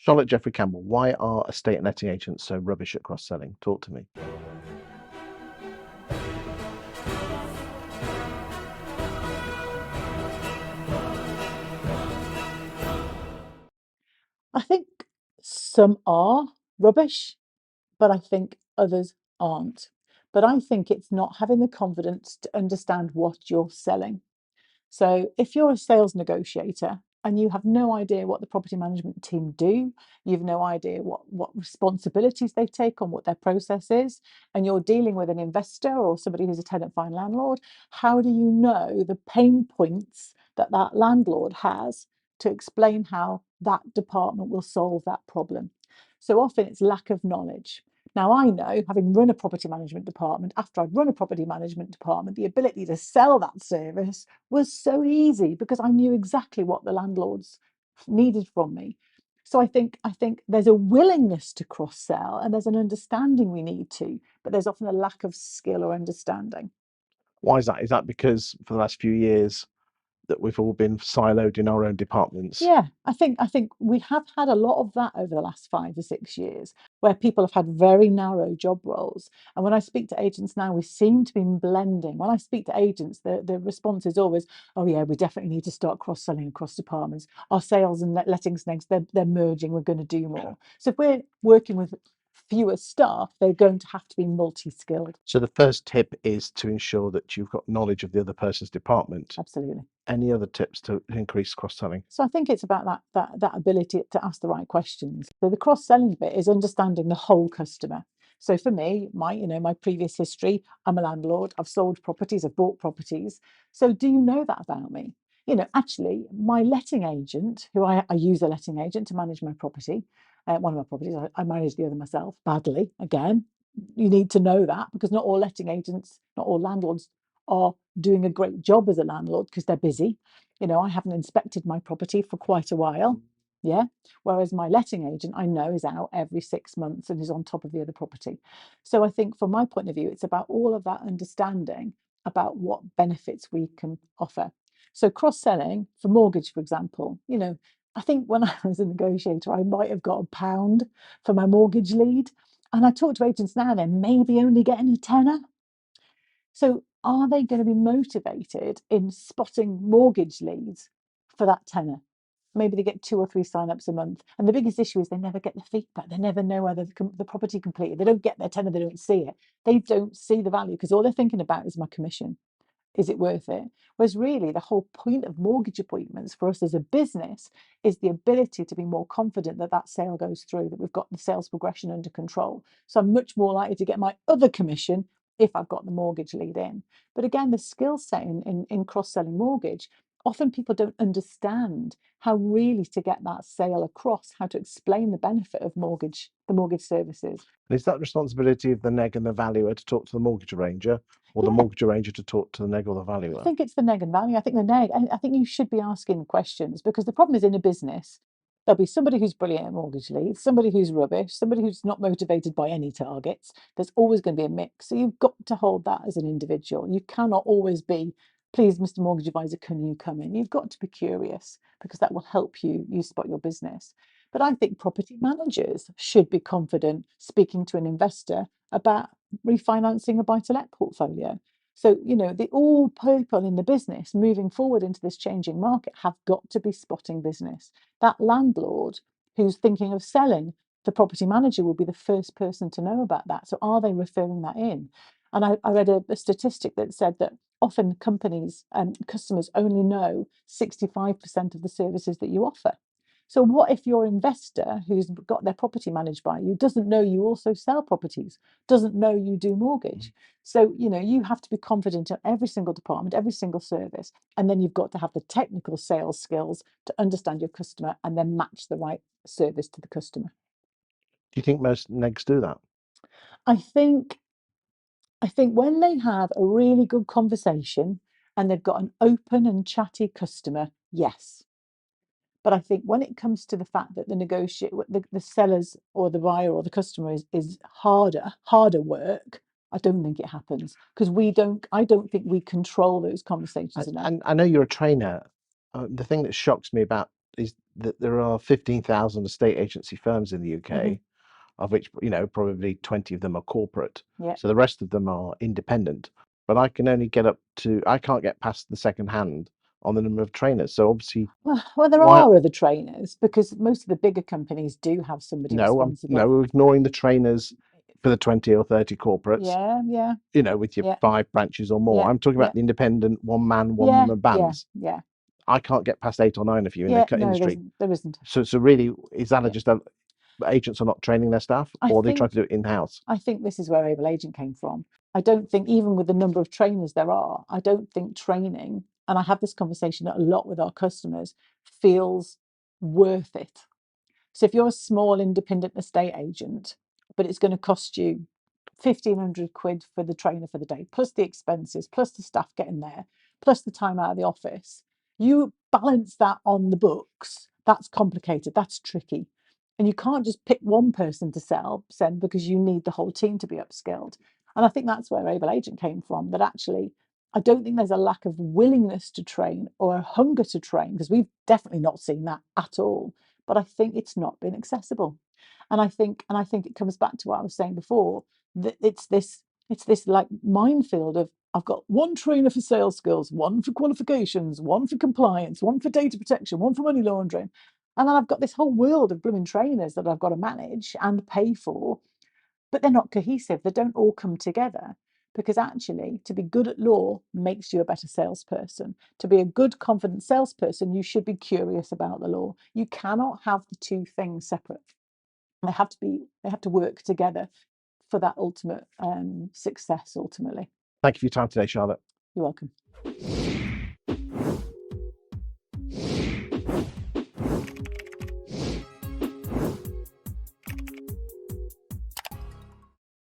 Charlotte Jeffrey-Campbell, why are estate and letting agents so rubbish at cross-selling? Talk to me. I think some are rubbish, but I think others aren't. But I think it's not having the confidence to understand what you're selling. So if you're a sales negotiator and you have no idea what the property management team do, you've no idea what responsibilities they take on, what their process is, and you're dealing with an investor or somebody who's a tenant fine landlord, how do you know the pain points that that landlord has to explain how that department will solve that problem? So often it's lack of knowledge. Now, I know, having run a property management department, after I'd run a property management department, the ability to sell that service was so easy because I knew exactly what the landlords needed from me. So I think there's a willingness to cross sell and there's an understanding we need to, but there's often a lack of skill or understanding. Why is that? Is that because for the last few years that we've all been siloed in our own departments? Yeah, I think we have had a lot of that over the last 5 or 6 years, where people have had very narrow job roles. And when I speak to agents now, we seem to be blending. When I speak to agents, the response is always, "Oh yeah, we definitely need to start cross-selling across departments. Our sales and lettings next, they're merging. We're going to do more." So if we're working with fewer staff, they're going to have to be multi-skilled. So the first tip is to ensure that you've got knowledge of the other person's department. Absolutely. Any other tips to increase cross-selling? So I think it's about that ability to ask the right questions. So the cross-selling bit is understanding the whole customer. So for me, my previous history, I'm a landlord, I've sold properties, I've bought properties. So do you know that about me? Actually, my letting agent, who I use a letting agent to manage my property, one of my properties, I manage the other myself badly. Again, you need to know that because not all letting agents, not all landlords are doing a great job as a landlord because they're busy. I haven't inspected my property for quite a while. Yeah. Whereas my letting agent, I know, is out every 6 months and is on top of the other property. So I think from my point of view, it's about all of that understanding about what benefits we can offer. So cross-selling for mortgage, for example, I think when I was a negotiator, I might have got £1 for my mortgage lead. And I talk to agents now, they're maybe only getting a tenner. So are they going to be motivated in spotting mortgage leads for that tenner? Maybe they get 2 or 3 sign-ups a month. And the biggest issue is they never get the feedback. They never know whether the property completed. They don't get their tenner, they don't see it. They don't see the value because all they're thinking about is my commission. Is it worth it? Whereas really the whole point of mortgage appointments for us as a business is the ability to be more confident that that sale goes through, that we've got the sales progression under control. So I'm much more likely to get my other commission if I've got the mortgage lead in. But again, the skill set in cross-selling mortgage, often people don't understand how really to get that sale across, how to explain the benefit of the mortgage services. And is that the responsibility of the neg and the valuer to talk to the mortgage arranger, or the Yeah, mortgage arranger to talk to the neg or the I valuer? think it's the neg and value. I think the neg, I think you should be asking questions because the problem is in a business, there'll be somebody who's brilliant at mortgage leads, somebody who's rubbish, somebody who's not motivated by any targets. There's always going to be a mix. So you've got to hold that as an individual. You cannot always be, please, Mr. Mortgage Advisor, can you come in? You've got to be curious because that will help you spot your business. But I think property managers should be confident speaking to an investor about refinancing a buy-to-let portfolio. So, the all people in the business moving forward into this changing market have got to be spotting business. That landlord who's thinking of selling, the property manager will be the first person to know about that. So, are they referring that in? And I read a statistic that said that often companies and customers only know 65% of the services that you offer. So what if your investor who's got their property managed by you doesn't know you also sell properties, doesn't know you do mortgage? So, you have to be confident in every single department, every single service. And then you've got to have the technical sales skills to understand your customer and then match the right service to the customer. Do you think most negs do that? I think I think when they have a really good conversation and they've got an open and chatty customer, yes. But I think when it comes to the fact that the sellers or the buyer or the customer is harder work, I don't think it happens because I don't think we control those conversations enough. And I know you're a trainer. The thing that shocks me about is that there are 15,000 estate agency firms in the UK, of which, probably 20 of them are corporate. Yeah. So the rest of them are independent. But I can't get past the second hand on the number of trainers. So obviously, Well, there why? are other trainers, because most of the bigger companies do have somebody responsible. No, we're ignoring the trainers for the 20 or 30 corporates. Yeah. With your Yeah. 5 branches or more. Yeah. I'm talking Yeah. about the independent one man, one Yeah. woman Yeah. bands. Yeah. I can't get past 8 or 9 of you in Yeah. the No, industry. there isn't. So really, is that Yeah. just agents are not training their staff, or they try to do it in-house? I think this is where Able Agent came from. I don't think, even with the number of trainers there are, I don't think training, and I have this conversation a lot with our customers, feels worth it. So if you're a small independent estate agent, but it's going to cost you 1,500 quid for the trainer for the day, plus the expenses, plus the staff getting there, plus the time out of the office, you balance that on the books. That's complicated. That's tricky. And you can't just pick one person to send, because you need the whole team to be upskilled. And I think that's where Able Agent came from, that actually, I don't think there's a lack of willingness to train or a hunger to train, because we've definitely not seen that at all. But I think it's not been accessible. And I think it comes back to what I was saying before, that it's this like minefield of, I've got one trainer for sales skills, one for qualifications, one for compliance, one for data protection, one for money laundering. And then I've got this whole world of blooming trainers that I've got to manage and pay for, but they're not cohesive. They don't all come together, because actually, to be good at law makes you a better salesperson. To be a good, confident salesperson, you should be curious about the law. You cannot have the two things separate. They have to work together for that ultimate success ultimately. Thank you for your time today, Charlotte. You're welcome.